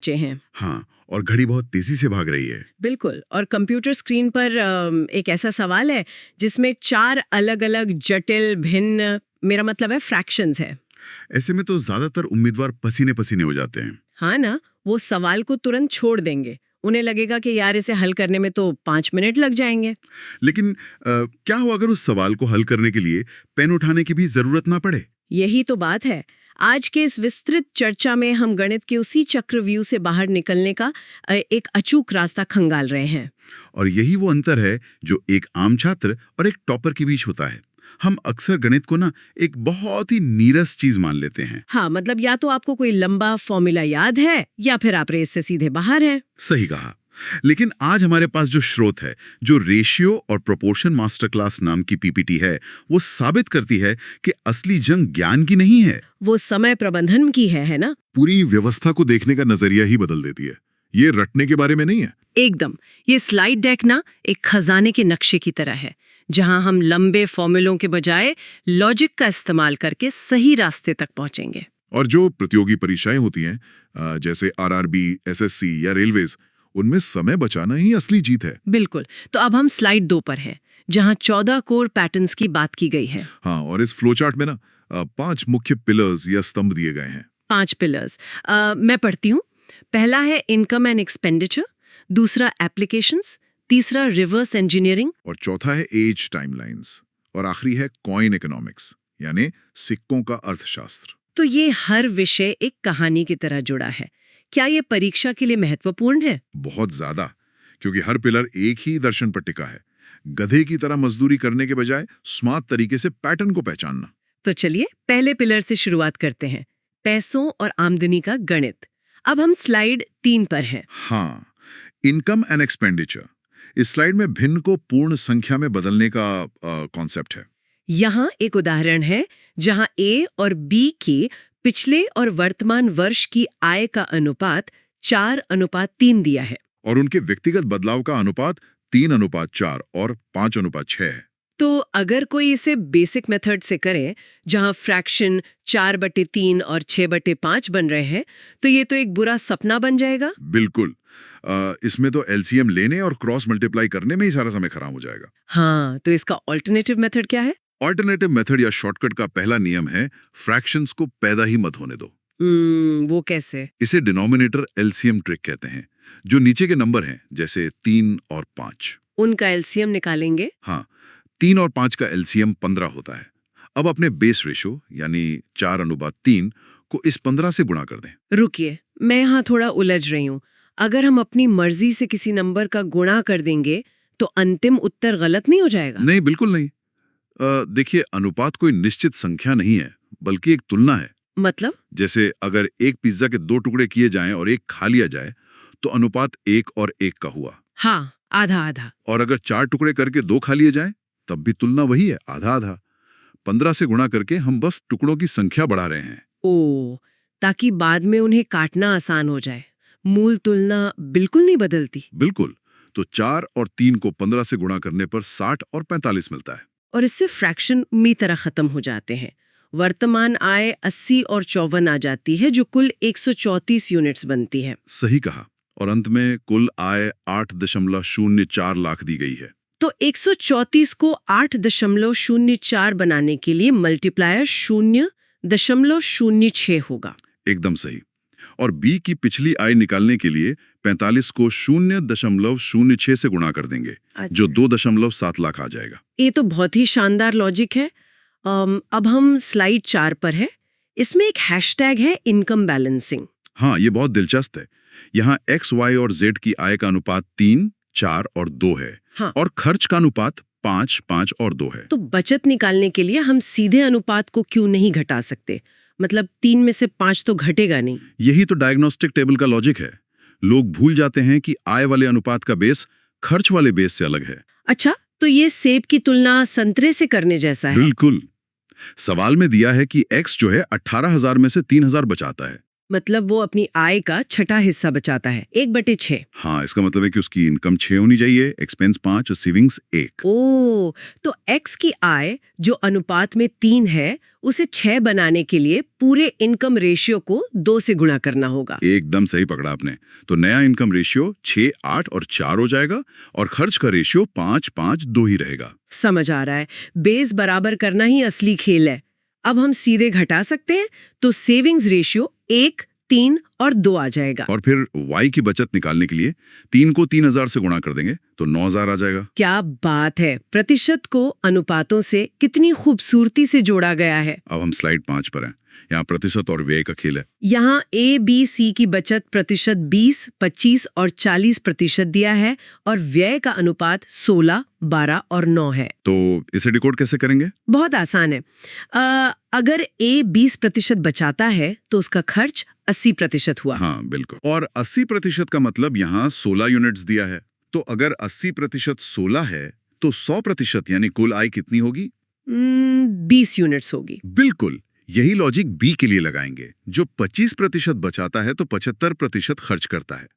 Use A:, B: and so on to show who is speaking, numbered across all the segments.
A: बच्चे हैं।
B: हाँ, और घड़ी बहुत तेजी से भाग रही है।
A: बिल्कुल। और कंप्यूटर स्क्रीन पर एक ऐसा सवाल है जिसमें 4 अलग-अलग जटिल भिन्न, मेरा मतलब है फ्रैक्शंस है।
B: ऐसे में तो ज्यादातर उम्मीदवार पसीने पसीने हो जाते हैं।
A: हाँ ना, वो सवाल को तुरंत छोड़ देंगे। उन्हें लगेगा कि यार इसे हल करने में तो 5 मिनट लग जाएंगे।
B: लेकिन क्या हो अगर उस सवाल को हल करने के लिए पेन उठाने की भी जरूरत ना पड़े?
A: यही तो बात है। आज के इस विस्तृत चर्चा में हम गणित के उसी चक्रव्यूह से बाहर निकलने का एक अचूक रास्ता खंगाल रहे हैं।
B: और यही वो अंतर है जो एक आम छात्र और एक टॉपर के बीच होता है। हम अक्सर गणित को ना एक बहुत ही नीरस चीज मान लेते हैं।
A: हाँ, मतलब या तो आपको कोई लंबा फॉर्मूला याद है या फिर आप रेस से सीधे बाहर हैं।
B: सही कहा। लेकिन आज हमारे पास जो स्रोत है, जो रेशियो और प्रोपोर्शन मास्टर क्लास नाम की पीपीटी है, वो साबित करती है कि असली जंग ज्ञान की नहीं है,
A: वो समय प्रबंधन की है ना?
B: पूरी व्यवस्था को देखने का नजरिया ही बदल देती है। ये रटने के बारे में नहीं है।
A: एकदम। ये स्लाइड डेक ना एक खजाने के नक्शे की तरह है, जहां हम लंबे फॉर्मूलों के बजाय लॉजिक का इस्तेमाल करके सही रास्ते तक पहुंचेंगे।
B: और जो प्रतियोगी परीक्षाएं होती हैं, जैसे आरआरबी, एसएससी या रेलवेज, उनमें समय बचाना ही असली जीत है।
A: बिल्कुल। तो अब हम स्लाइड 2 पर हैं, जहां 14 कोर पैटर्न्स की बात की गई है।
B: हाँ, और इस फ्लो चार्ट में ना 5 मुख्य पिलर्स या स्तंभ दिए गए हैं।
A: 5 पिलर्स। मैं पढ़ती हूँ। पहला है इनकम एंड एक्सपेंडिचर, दूसरा एप्लीकेशंस, तीसरा रिवर्स इंजीनियरिंग,
B: और चौथा है एज टाइमलाइंस, और आखिरी है कॉइन इकोनॉमिक्स, यानी सिक्कों का अर्थशास्त्र।
A: तो ये हर विषय एक कहानी की तरह जुड़ा है। क्या ये परीक्षा के लिए महत्वपूर्ण है?
B: बहुत ज्यादा, क्योंकि हर पिलर एक ही दर्शन पर टिका है। गधे की तरह मजदूरी करने के बजाय स्मार्ट तरीके से पैटर्न को पहचानना।
A: तो चलिए पहले पिलर से शुरुआत करते हैं, पैसों और आमदनी का गणित। अब हम स्लाइड 3 पर हैं।
B: हाँ, इनकम एंड एक्सपेंडिचर। इस स्लाइड में भिन्न को पूर्ण संख्या में बदलने का कॉन्सेप्ट है।
A: यहाँ एक उदाहरण है जहाँ ए और बी के पिछले और वर्तमान वर्ष की आय का अनुपात 4:3 दिया है।
B: और उनके व्यक्तिगत बदलाव का अनुपात 3:4 और 5:6 है।
A: तो अगर कोई इसे बेसिक मेथड से करे, जहाँ फ्रैक्शन 4/3 और 6/5 बन रहे हैं, तो ये तो एक बुरा सपना बन जाएगा।
B: बिल्कुल। इसमें तो एलसीएम लेने और क्रॉस मल्टीप्लाई करने में ही सारा समय खराब हो जाएगा।
A: हाँ, तो इसका ऑल्टरनेटिव मेथड क्या है?
B: ऑल्टरनेटिव मेथड या शॉर्टकट का पहला नियम है, फ्रैक्शंस को पैदा ही मत होने दो।
A: वो कैसे?
B: इसे डिनोमिनेटर एलसीएम ट्रिक कहते हैं। जो नीचे के नंबर हैं, जैसे 3 और 5,
A: उनका एलसीएम निकालेंगे।
B: हाँ, 3 और 5 का एलसीएम 15 होता है। अब अपने बेस रेशो यानी 4:3 को इस 15 से गुणा कर दें।
A: रुकिए, मैं यहाँ थोड़ा उलझ रही हूँ। अगर हम अपनी मर्जी से किसी नंबर का गुणा कर देंगे, तो अंतिम उत्तर गलत नहीं हो जाएगा?
B: नहीं, बिल्कुल नहीं। देखिए, अनुपात कोई निश्चित संख्या नहीं है, बल्कि एक तुलना है।
A: मतलब?
B: जैसे अगर एक पिज्जा के 2 टुकड़े किए जाएं और एक खा लिया जाए, तो अनुपात 1 और 1 का हुआ।
A: हाँ, आधा आधा।
B: और अगर 4 टुकड़े करके 2 खा लिए जाएं, तब भी तुलना वही है, आधा आधा। 15 से गुणा करके हम बस टुकड़ों की संख्या बढ़ा रहे हैं।
A: ओ, ताकि बाद में उन्हें काटना आसान हो जाए। मूल तुलना बिल्कुल नहीं बदलती।
B: बिल्कुल। तो 4 और 3 को 15 से गुणा करने पर 60 और 45 मिलता है।
A: और इससे फ्रैक्शन मी तरह खत्म हो जाते हैं। वर्तमान आय 80 और 54 आ जाती है, जो कुल 134 यूनिट्स बनती है।
B: सही कहा। और अंत में कुल आय 8.04 लाख दी गई है।
A: तो 134 को 8.04 बनाने के लिए मल्टीप्लायर 0.06 होगा।
B: एकदम सही। और बी की पिछली आय निकालने के लिए 45 को 0.06 से गुणा कर देंगे।
A: अच्छा।
B: जो 2.7 लाख आ जाएगा।
A: ये तो बहुत ही शानदार लॉजिक है। अब हम स्लाइड 4 पर है। इसमें एक हैशटैग है इनकम बैलेंसिंग।
B: हाँ, ये बहुत दिलचस्प है। यहाँ एक्स, वाई और जेड की आय का अनुपात 3, 4 और 2 है।
A: हाँ।
B: और खर्च का अनुपात 5, 5 और 2 है।
A: तो बचत निकालने के लिए हम सीधे अनुपात को क्यों नहीं घटा सकते? मतलब 3 में से 5 तो घटेगा नहीं।
B: यही तो डायग्नोस्टिक टेबल का लॉजिक है। लोग भूल जाते हैं कि आय वाले अनुपात का बेस खर्च वाले बेस से अलग है।
A: अच्छा, तो ये सेब की तुलना संतरे से करने जैसा है।
B: बिल्कुल। सवाल में दिया है कि एक्स जो है 18,000 में से 3,000 बचाता है।
A: मतलब वो अपनी आय का छठा हिस्सा बचाता है, 1/6।
B: हाँ, इसका मतलब है कि उसकी इनकम 6 होनी चाहिए, एक्सपेंस 5 और सेविंग्स 1।
A: ओ, तो एक्स की आय जो अनुपात में 3 है, उसे 6 बनाने के लिए पूरे इनकम रेशियो को 2 से गुणा करना होगा।
B: एकदम सही पकड़ा आपने। तो नया इनकम रेशियो 6, 8 और 4 हो जाएगा और खर्च का रेशियो 5, 5, 2 ही रहेगा।
A: समझ आ रहा है, बेस बराबर करना ही असली खेल है। अब हम सीधे घटा सकते हैं, तो सेविंग्स रेशियो 1, 3 और 2 आ जाएगा।
B: और फिर y की बचत निकालने के लिए 3 को 3000 से गुणा कर देंगे तो 9000 आ जाएगा।
A: क्या बात है, प्रतिशत को अनुपातों से कितनी खूबसूरती से जोड़ा गया है।
B: अब हम स्लाइड 5 पर हैं। यहाँ प्रतिशत और व्यय का खेल है।
A: यहाँ ABC की बचत प्रतिशत 20, 25 और 40% दिया है और व्यय का अनुपात 16, 12 और 9 है।
B: तो इसे डिकोड कैसे करेंगे?
A: बहुत आसान है। अगर A 20% बचाता है तो उसका खर्च 80% हुआ।
B: हाँ, बिल्कुल। और 80% का मतलब यहाँ 16 यूनिट्स दिया है। तो अगर 80% 16 है तो 100% यानी कुल आय कितनी होगी?
A: 20 यूनिट्स होगी।
B: बिल्कुल, यही लॉजिक बी के लिए लगाएंगे। जो 25% बचाता है तो 75% खर्च करता है।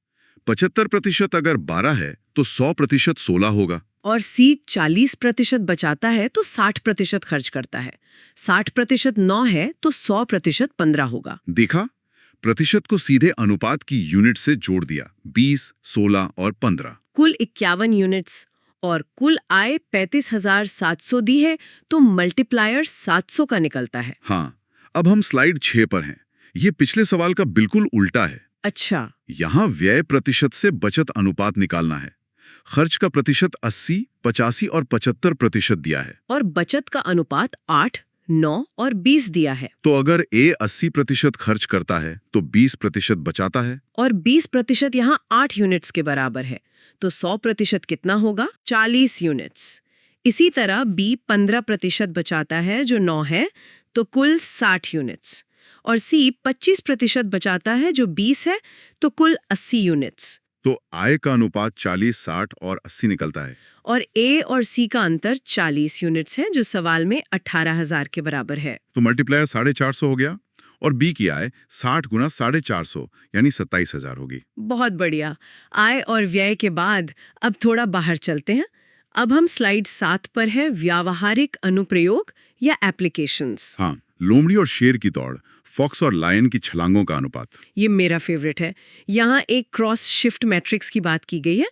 B: 75% अगर 12 है तो 100% 16 होगा।
A: और C 40% बचाता है तो 60% खर्च करता है। 60% 9 है तो 100% 15 होगा।
B: देखा, प्रतिशत को सीधे अनुपात की यूनिट से जोड़ दिया। 20, 16 और 15।
A: कुल 51 यूनिट्स और कुल आय 35,700 दी है, तो मल्टीप्लायर 700 का निकलता है।
B: हाँ, अब हम स्लाइड 6 पर हैं। ये पिछले सवाल का बिल्कुल उल्टा है।
A: अच्छा,
B: यहाँ व्यय प्रतिशत से बचत अनुपात निकालना है। खर्च का प्रतिशत 80, 85 और 75% दिया है।
A: और बचत का अनुपात 8, 9 और 20 दिया है।
B: तो अगर A 80% खर्च करता है तो 20% बचाता है।
A: और 20% यहाँ 8 यूनिट्स के बराबर है, तो 100% कितना होगा? 40 यूनिट्स। इसी तरह B 15% बचाता है जो 9 है, तो कुल 60 यूनिट्स। और C 25% बचाता है जो 20 है, तो कुल 80 यूनिट्स।
B: तो आय का अनुपात 40, 60 और 80 निकलता है।
A: और A और C का अंतर 40 यूनिट्स है जो सवाल में 18,000 के बराबर है।
B: तो मल्टीप्लायर 450 हो गया और B की आय 60 गुना 450 यानी 27,000 होगी।
A: बहुत बढ़िया। आय और व्यय के बाद अब थोड़ा बाहर चलते हैं। अब हम स्लाइड 7 पर है, व्यावहारिक अनुप्रयोग या एप्लीकेशंस।
B: हाँ, लोमड़ी और शेर की दौड़, फॉक्स और लायन की छलांगों का अनुपात।
A: ये मेरा फेवरेट है। यहाँ एक क्रॉस शिफ्ट मैट्रिक्स की बात की गई है।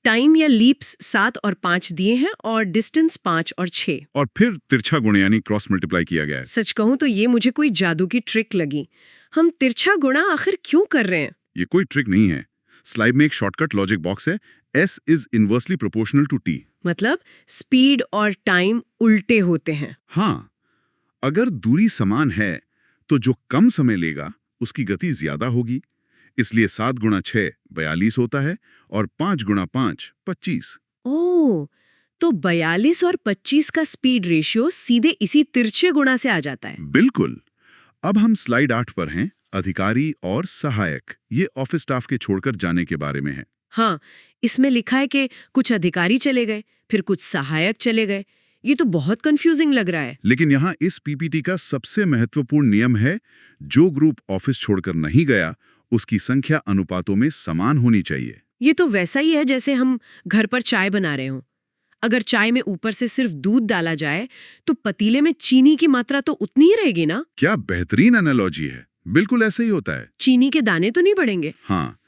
A: टाइम या लीप्स 7 और 5 दिए हैं और डिस्टेंस 5 और 6।
B: और फिर तिरछा गुणे यानी क्रॉस मल्टीप्लाई किया गया है।
A: सच कहूँ तो ये मुझे कोई जादू की ट्रिक लगी। हम तिरछा गुणा आखिर क्यों कर रहे हैं?
B: ये कोई ट्रिक नहीं है। स्लाइड में एक शॉर्टकट लॉजिक बॉक्स है। S is inversely proportional to T।
A: मतलब स्पीड और टाइम उल्टे होते हैं।
B: हाँ, अगर दूरी समान है तो जो कम समय लेगा उसकी गति ज्यादा होगी। इसलिए 7 गुणा 6 42 होता है और 5 गुणा 5 25।
A: ओह, तो 42 और 25 का स्पीड रेशियो सीधे इसी तिरछे गुणा से आ जाता है।
B: बिल्कुल। अब हम स्लाइड 8 पर हैं। अधिकारी और सहायक, ये ऑफिस स्टाफ के छोड़कर जाने के बारे में है।
A: हाँ, इसमें लिखा है कि कुछ अधिकारी चले गए, फिर कुछ सहायक चले गए। ये तो बहुत कंफ्यूजिंग लग रहा है।
B: लेकिन यहाँ इस पीपीटी का सबसे महत्वपूर्ण नियम है, जो ग्रुप ऑफिस छोड़कर नहीं गया उसकी संख्या अनुपातों में समान होनी चाहिए।
A: ये तो वैसा ही है जैसे हम घर पर चाय बना रहे हों। अगर चाय में ऊपर से सिर्फ दूध डाला जाए तो पतीले में चीनी की मात्रा तो उतनी ही रहेगी ना?
B: क्या बेहतरीन एनालॉजी है। बिल्कुल ऐसे ही होता है।
A: चीनी के दाने तो नहीं बढ़ेंगे।
B: हाँ,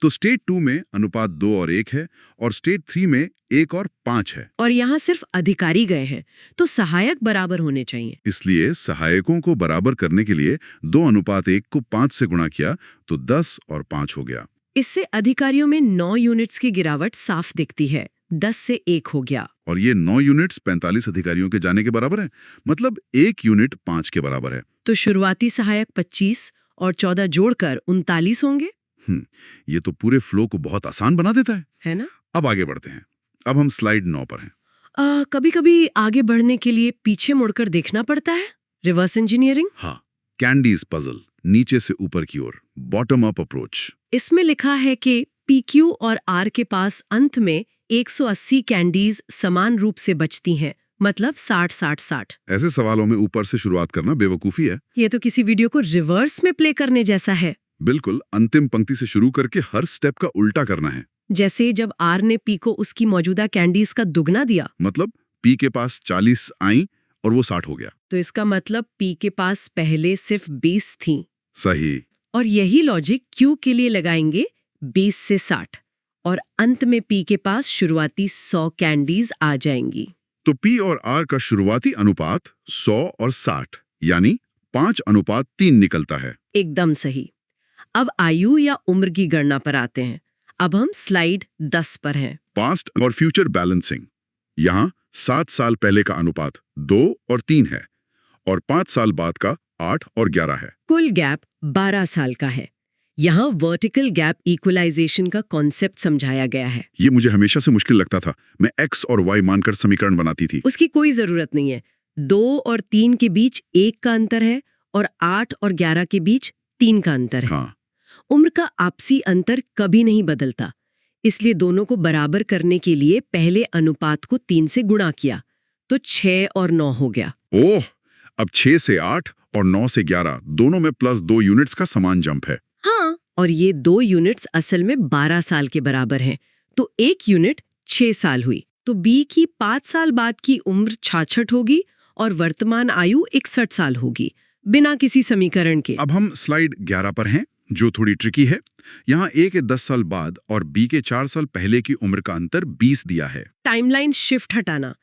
B: तो स्टेट 2 में अनुपात 2 और 1 है और स्टेट 3 में 1 और 5 है।
A: और यहाँ सिर्फ अधिकारी गए हैं, तो सहायक बराबर होने चाहिए।
B: इसलिए सहायकों को बराबर करने के लिए 2:1 को 5 से गुणा किया तो 10 और 5 हो गया।
A: इससे अधिकारियों में 9 यूनिट्स की गिरावट साफ दिखती है। 10 से 1 हो गया।
B: और ये 9 यूनिट्स 45 अधिकारियों के जाने के बराबर है। मतलब 1 यूनिट 5 के बराबर है।
A: तो शुरुआती सहायक 25 और 14 जोड़कर 39 होंगे।
B: ये तो पूरे फ्लो को बहुत आसान बना देता
A: है ना?
B: अब आगे बढ़ते हैं। अब हम स्लाइड 9 पर हैं।
A: कभी-कभी आगे बढ़ने के लिए पीछे मुड़कर देखना पड़ता है। Reverse engineering.
B: हाँ, कैंडीज पजल, नीचे से ऊपर की ओर, बॉटम अप अप्रोच।
A: इसमें लिखा है कि PQ और R के पास अंत में 180 कैंडीज समान रूप से बचती हैं, मतलब 60-60-60।
B: ऐसे सवालों में ऊपर से शुरुआत करना बेवकूफी है।
A: ये तो किसी वीडियो को रिवर्स में प्ले करने जैसा है।
B: बिल्कुल, अंतिम पंक्ति से शुरू करके हर स्टेप का उल्टा करना है।
A: जैसे जब आर ने पी को उसकी मौजूदा कैंडीज का दुगना दिया,
B: मतलब पी के पास 40 आई और वो 60 हो गया।
A: तो इसका मतलब पी के पास पहले सिर्फ 20 थी।
B: सही।
A: और यही लॉजिक क्यू के लिए लगाएंगे 20 से 60 और अंत में पी के पास शुरुआती 100 कैंडीज आ जाएंगी।
B: तो पी और आर का शुरुआती अनुपात 100 और 60 यानी 5:3 निकलता है।
A: एकदम सही। अब आयु या उम्र की गणना पर आते हैं। अब हम स्लाइड 10 पर हैं।
B: पास्ट और फ्यूचर बैलेंसिंग। यहाँ 7 साल पहले का अनुपात 2 और 3 है और 5 साल बाद का 8 और 11 है।
A: कुल गैप 12 साल का है। यहाँ वर्टिकल गैप इक्वलाइजेशन का कॉन्सेप्ट समझाया गया है।
B: ये मुझे हमेशा से मुश्किल लगता था। मैं x और y मानकर समीकरण बनाती थी।
A: उसकी कोई जरूरत नहीं है। 2 और 3 के बीच 1 का अंतर है और 8 और 11 के बीच 3 का अंतर है।
B: हाँ,
A: उम्र का आपसी अंतर कभी नहीं बदलता, इसलिए दोनों को बराबर करने के लिए पहले अनुपात को 3 से गुणा किया तो 6 और 9 हो गया।
B: ओह, अब 6 से 8 और 9 से 11 दोनों में +2 यूनिट्स का समान जंप है।
A: हाँ, और ये 2 यूनिट्स असल में 12 साल के बराबर हैं, तो 1 यूनिट 6 साल हुई। तो बी की 5 साल बाद की उम्र 66 होगी और वर्तमान आयु 61 साल होगी, बिना किसी समीकरण के।
B: अब हम स्लाइड 11 पर हैं, जो थोड़ी ट्रिकी है। यहाँ ए के 10 साल बाद और बी के 4 साल पहले की उम्र का अंतर 20 दिया है।
A: टाइमलाइन शिफ्ट हटाना,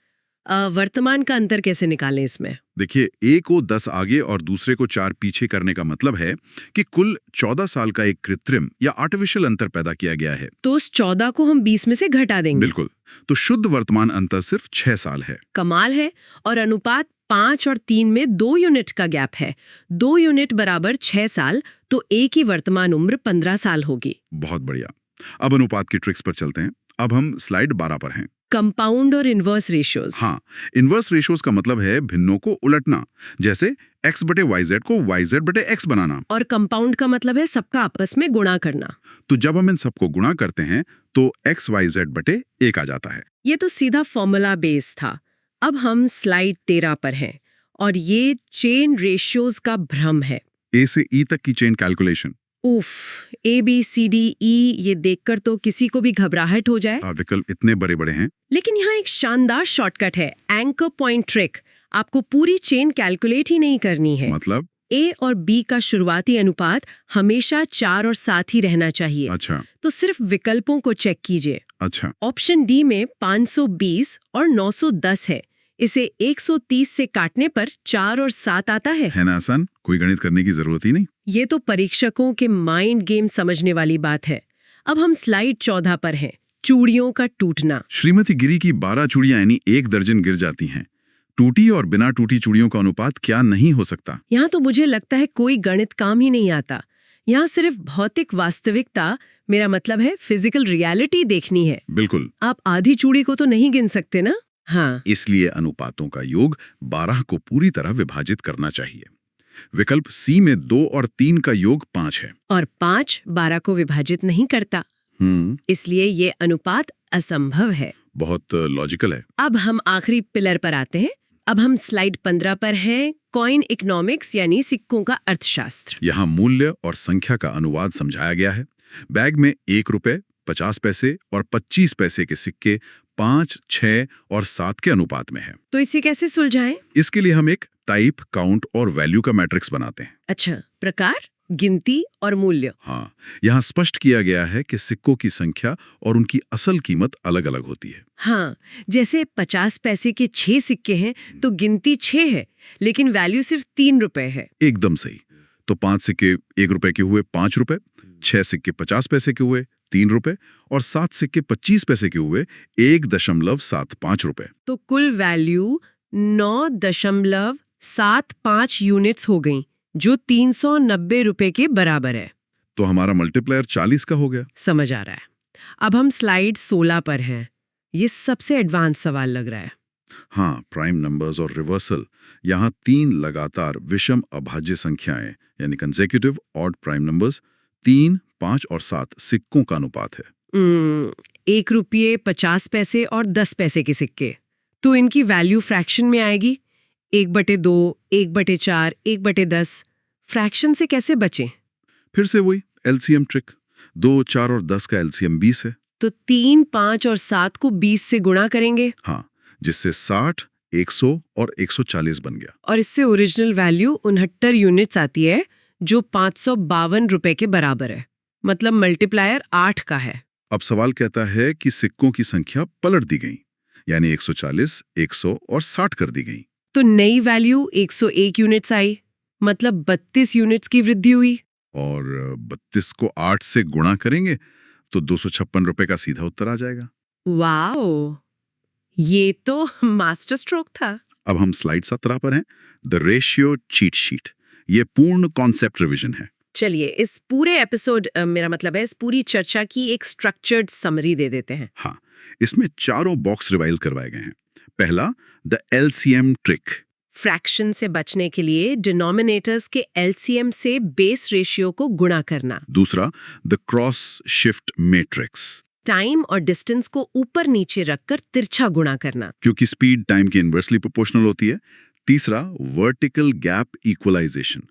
A: वर्तमान का अंतर कैसे निकालें इसमें?
B: देखिए, ए को 10 आगे और दूसरे को 4 पीछे करने का मतलब है कि कुल 14 साल का एक कृत्रिम या आर्टिफिशियल अंतर पैदा किया गया है।
A: तो उस 14 को हम 20 में से घटा देंगे।
B: बिल्कुल। तो शुद्ध वर्तमान अंतर सिर्फ 6 साल है।
A: कमाल है। और अनुपात 5 और 3 में 2 यूनिट का गैप है। 2 यूनिट बराबर 6 साल, तो ए की वर्तमान उम्र 15 साल होगी।
B: बहुत बढ़िया। अब अनुपात की ट्रिक्स पर चलते हैं। अब हम स्लाइड 12 पर हैं।
A: कंपाउंड और इनवर्स रेशियोज।
B: हाँ, इनवर्स रेशियोज का मतलब है भिन्नों को उलटना, जैसे x बटे yz को yz बटे x बनाना।
A: और कंपाउंड का मतलब है सबका आपस में गुणा करना।
B: तो जब हम इन सबको गुणा करते हैं तो x yz बटे 1 आ जाता है।
A: ये तो सीधा फॉर्मूला बेस था। अब हम स्लाइड 13 पर हैं और ये चेन रेशियोज का भ्रम है।
B: a से e तक की चेन कैलकुलेशन।
A: उफ, ABCDE ये देखकर तो किसी को भी घबराहट हो जाए।
B: विकल्प इतने बड़े बड़े हैं।
A: लेकिन यहाँ एक शानदार शॉर्टकट है, एंकर पॉइंट ट्रिक। आपको पूरी चेन कैलकुलेट ही नहीं करनी है।
B: मतलब
A: A और B का शुरुआती अनुपात हमेशा 4 और 7 ही रहना चाहिए।
B: अच्छा,
A: तो सिर्फ विकल्पों को चेक कीजिए।
B: अच्छा।
A: ऑप्शन डी में 520 और 910 है। इसे 130 से काटने पर 4 और 7 आता है
B: ना आसान? कोई गणित करने की जरूरत ही नहीं।
A: ये तो परीक्षकों के माइंड गेम समझने वाली बात है। अब हम स्लाइड 14 पर हैं, चूड़ियों का टूटना।
B: श्रीमती गिरी की 12 चूड़ियां यानी 1 दर्जन गिर जाती हैं। टूटी और बिना टूटी चूड़ियों का अनुपात क्या नहीं हो सकता?
A: यहाँ तो मुझे लगता है कोई गणित काम ही नहीं आता। यहाँ सिर्फ भौतिक वास्तविकता, मेरा मतलब है फिजिकल रियलिटी देखनी है।
B: बिल्कुल।
A: आप आधी चूड़ी को तो नहीं गिन सकते ना। हाँ,
B: इसलिए अनुपातों का योग 12 को पूरी तरह विभाजित करना चाहिए। विकल्प सी में 2 और 3 का योग 5 है
A: और 5 12 को विभाजित नहीं करता, इसलिए ये अनुपात असंभव है।
B: बहुत लॉजिकल है।
A: अब हम आखिरी पिलर पर आते हैं। अब हम स्लाइड 15 पर हैं, कॉइन इकोनॉमिक्स यानी सिक्कों का अर्थशास्त्र।
B: यहाँ मूल्य और संख्या का अनुवाद समझाया गया है। बैग में 1 रुपए, 50 पैसे और 25 पैसे के सिक्के 5, 6 और 7 के अनुपात में है।
A: तो इसे कैसे सुलझाएं?
B: इसके लिए हम एक टाइप, काउंट और वैल्यू का मैट्रिक्स बनाते हैं।
A: अच्छा, प्रकार, गिनती और मूल्य।
B: हाँ, यहाँ स्पष्ट किया गया है कि सिक्कों की संख्या और उनकी असल कीमत अलग अलग होती है।
A: हाँ, जैसे 50 पैसे के 6 सिक्के हैं तो गिनती 6 है, लेकिन वैल्यू सिर्फ 3 रुपए है।
B: एकदम सही। तो 5 सिक्के 1 रुपए के हुए 5 रुपए, 6 सिक्के 50 पैसे के हुए 3 रुपए और 7 सिक्के 25 पैसे के हुए 1.75 रुपए।
A: तो कुल वैल्यू 9.75 यूनिट्स हो गई, जो 390 रुपए के बराबर है।
B: तो हमारा मल्टीप्लायर 40 का हो गया।
A: समझ आ रहा है। अब हम स्लाइड 16 पर हैं। ये सबसे एडवांस सवाल लग रहा है।
B: हाँ, प्राइम नंबर्स और रिवर्सल। यहाँ 3 लगातार विषम अभाज्य संख्याएं यानी कंसेक्यूटिव ऑड प्राइम नंबर्स 3, 5 और 7 सिक्कों का अनुपात है।
A: 1 रुपये 50 पैसे और 10 पैसे के सिक्के, तो इनकी वैल्यू फ्रैक्शन में आएगी। 1/2, 1/4, 1/10। फ्रैक्शन से कैसे बचें?
B: फिर से वही एलसीएम ट्रिक। 2, 4 और 10 का एलसीएम 20 है।
A: तो 3, 5 और 7 को 20 से गुणा करेंगे
B: हाँ, जिससे 60, 100 और 140 बन गया।
A: और इससे ओरिजिनल वैल्यू 69 यूनिट्स आती है, जो 552 रुपए के बराबर है। मतलब मल्टीप्लायर 8 का है।
B: अब सवाल कहता है कि सिक्कों की संख्या पलट दी गई, यानी 140, 100 और 60 कर दी गई।
A: तो नई वैल्यू 101 यूनिट्स आई, मतलब 32 यूनिट्स की वृद्धि हुई।
B: और 32 को 8 से गुणा करेंगे तो 256 रुपए का सीधा उत्तर आ जाएगा।
A: वाओ, ये तो मास्टर स्ट्रोक था।
B: अब हम स्लाइड 17 पर हैं, द रेशियो चीट शीट। ये पूर्ण कॉन्सेप्ट रिवीजन है।
A: चलिए इस पूरे एपिसोड मेरा मतलब है इस पूरी चर्चा की एक स्ट्रक्चर्ड समरी दे देते हैं।
B: हाँ, इसमें चारों बॉक्स रिवाइज करवाए गए हैं। पहला, द एलसीएम ट्रिक।
A: फ्रैक्शन से बचने के लिए डिनोमिनेटर्स के एलसीएम से बेस रेशियो को गुणा करना।
B: दूसरा, the cross shift matrix.
A: Time और डिस्टेंस को ऊपर नीचे रखकर तिरछा गुणा करना,
B: क्योंकि स्पीड टाइम के इन्वर्सली प्रोपोर्शनल होती है। तीसरा, वर्टिकल गैप इक्वलाइजेशन।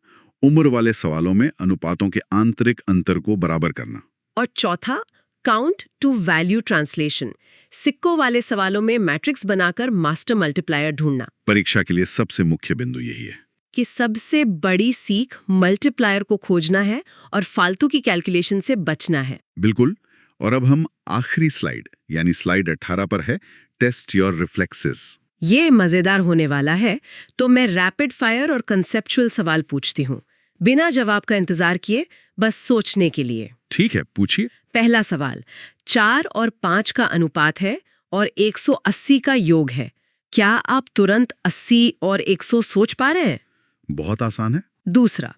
B: उम्र वाले सवालों में अनुपातों के आंतरिक अंतर को बराबर करना।
A: और चौथा, काउंट टू वैल्यू ट्रांसलेशन। सिक्कों वाले सवालों में मैट्रिक्स बनाकर मास्टर मल्टीप्लायर ढूंढना।
B: परीक्षा के लिए सबसे मुख्य बिंदु यही है
A: कि सबसे बड़ी सीख मल्टीप्लायर को खोजना है और फालतू की कैलकुलेशन से बचना है।
B: बिल्कुल। और अब हम आखिरी स्लाइड यानी स्लाइड 18 पर है, टेस्ट योर रिफ्लेक्सेस।
A: ये मजेदार होने वाला है, तो मैं रैपिड फायर और कंसेप्चुअल सवाल पूछती हूँ, बिना जवाब का इंतजार किए, बस सोचने के लिए।
B: ठीक है, पूछिए।
A: पहला सवाल, 4 और 5 का अनुपात है और 180 का योग है। क्या आप तुरंत 80 और 100 सोच पा रहे हैं?
B: बहुत आसान है।
A: दूसरा,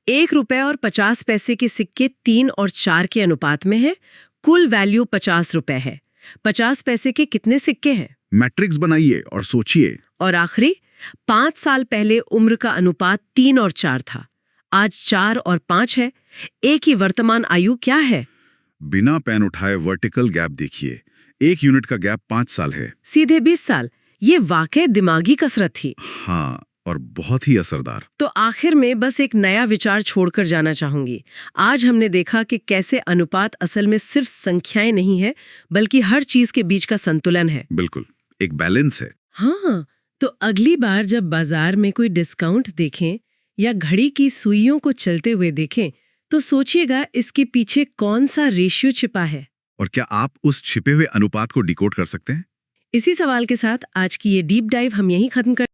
A: 1 रुपए और 50 पैसे के सिक्के 3 और 4 के अनुपात में है। कुल वैल्यू 50 रुपए है। 50 पैसे के कितने सिक्के हैं?
B: मैट्रिक्स बनाइए और सोचिए।
A: और आखिरी, 5 साल पहले उम्र का अनुपात 3 और 4 था, आज 4 और 5 है। एक ही वर्तमान आयु क्या है?
B: बिना पेन उठाए वर्टिकल गैप देखिए। 1 यूनिट का गैप 5 साल है।
A: सीधे 20 साल। ये वाकई दिमागी कसरत थी।
B: हाँ, और बहुत ही असरदार।
A: तो आखिर में बस एक नया विचार छोड़कर जाना चाहूंगी। आज हमने देखा कि कैसे अनुपात असल में सिर्फ संख्याएं नहीं है, बल्कि हर चीज के बीच का संतुलन है।
B: बिल्कुल, एक बैलेंस है।
A: हाँ, तो अगली बार जब बाजार में कोई डिस्काउंट देखें या घड़ी की सुइयों को चलते हुए देखें, तो सोचिएगा इसके पीछे कौन सा रेशियो छिपा है।
B: और क्या आप उस छिपे हुए अनुपात को डिकोड कर सकते हैं?
A: इसी सवाल के साथ आज की ये डीप डाइव हम यहीं खत्म कर